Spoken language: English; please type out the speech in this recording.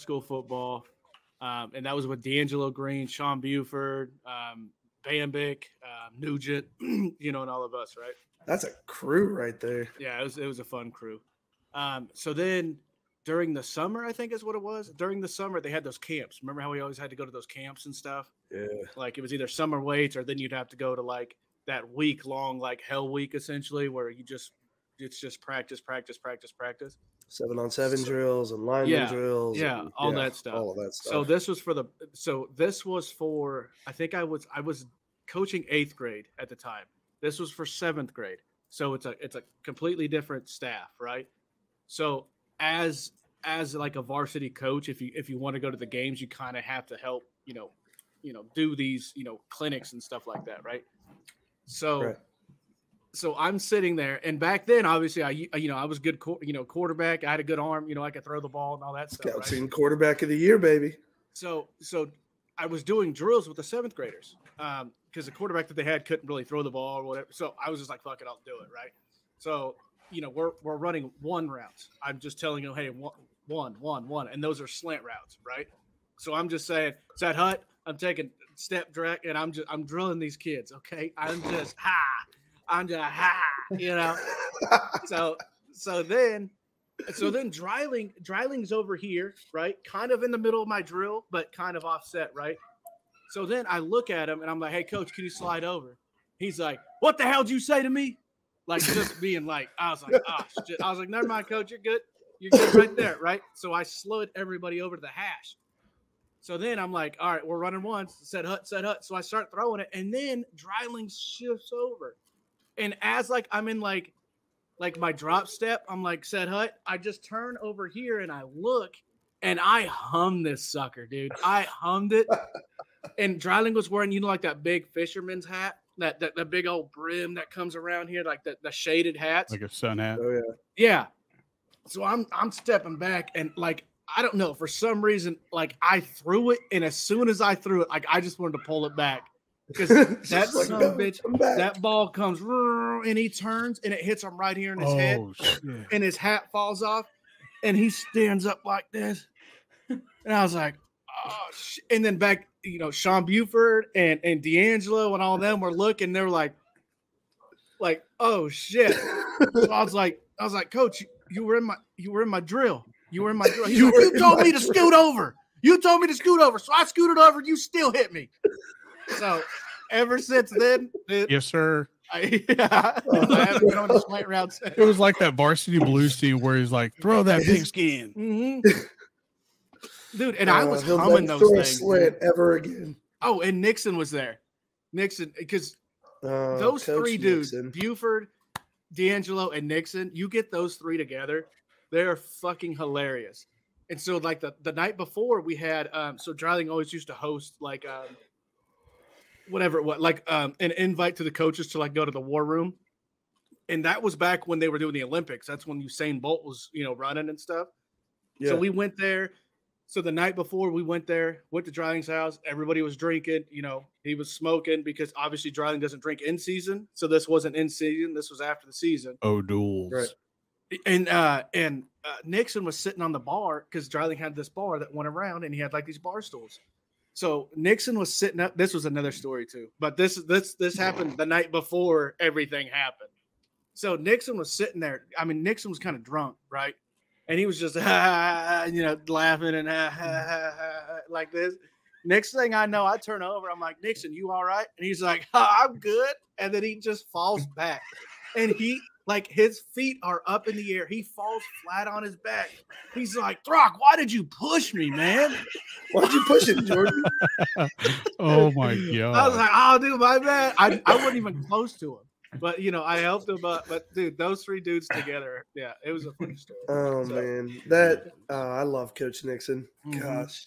school football. And that was with D'Angelo Green, Sean Buford, Bambick, Nugent, and all of us, right? That's a crew right there. Yeah, it was a fun crew. So then during the summer, I think is what it was. During the summer, they had those camps. Remember how we always had to go to those camps and stuff? Yeah. Like it was either summer weights or then you'd have to go to like that week long, like hell week essentially, where it's just practice. 7-on-7 drills and lineman drills. Yeah, and, all that stuff. All of that stuff. So this was for I think I was coaching 8th grade at the time. This was for 7th grade. So it's a completely different staff, right? So as like a varsity coach, if you want to go to the games, you kind of have to help, do these, clinics and stuff like that, right? So Right. So I'm sitting there, and back then, obviously, I was good, quarterback. I had a good arm, I could throw the ball and all that stuff. Scout team quarterback of the year, baby. So I was doing drills with the 7th graders because the quarterback that they had couldn't really throw the ball or whatever. So I was just like, fuck it, I'll do it, right? So we're running 1 routes. I'm just telling you, hey, one, and those are slant routes, right? So I'm just saying, set hut. I'm taking step direct, and I'm drilling these kids. Okay, I'm just So then Dryling's over here, right? Kind of in the middle of my drill, but kind of offset, right? So then I look at him and I'm like, hey, coach, can you slide over? He's like, what the hell did you say to me? Like just being like, I was like, oh shit. I was like, never mind, coach, you're good. You're good right there, right? So I slid everybody over to the hash. So then I'm like, all right, we're running once, set hut. So I start throwing it, and then Dryling shifts over. And as like I'm in like my drop step, I'm like, set hut. I just turn over here and I look and I hum this sucker, dude. I hummed it. And Dryling was wearing, like that big fisherman's hat, that big old brim that comes around here, like the shaded hats. Like a sun hat. Oh, yeah. Yeah. So I'm stepping back and like, I don't know, for some reason, like I threw it. And as soon as I threw it, like I just wanted to pull it back. Because that son of a bitch, that ball comes and he turns and it hits him right here in his head, and his hat falls off, and he stands up like this. And I was like, oh shit. And then back, Sean Buford and D'Angelo and all them were looking. They were like, oh shit. So I was like, coach, you were in my drill. You told me to scoot over. So I scooted over. You still hit me. So ever since then, yes, sir. I haven't been on the slant routes. It was like that Varsity Blues team where he's like, throw that pigskin. Mm-hmm. Dude, and I was humming those things. Slant ever again. Oh, and Nixon was there. Because those Coach 3 dudes, Nixon. Buford, D'Angelo, and Nixon, you get those 3 together, they're fucking hilarious. And so like the night before we had, so Dryling always used to host like an invite to the coaches to like go to the war room. And that was back when they were doing the Olympics. That's when Usain Bolt was, running and stuff. Yeah. So we went there. So the night before we went there, went to Dryling's house. Everybody was drinking, he was smoking because obviously Dryling doesn't drink in season. So this wasn't in season. This was after the season. Oh, duels. Right. And Nixon was sitting on the bar because Dryling had this bar that went around and he had like these bar stools. So Nixon was sitting up. This was another story too, but this happened the night before everything happened. So Nixon was sitting there. I mean, Nixon was kind of drunk, right? And he was just, laughing and like this. Next thing I know, I turn over. I'm like, Nixon, you all right? And he's like, I'm good. And then he just falls back. And his feet are up in the air. He falls flat on his back. He's like, Throck, why did you push me, man? Why'd you push it, Jordan? Oh, my God. I was like, oh, dude, my bad. I wasn't even close to him. But, I helped him up. But, dude, those 3 dudes together, yeah, it was a funny story. Oh, man. I love Coach Nixon. Mm-hmm. Gosh.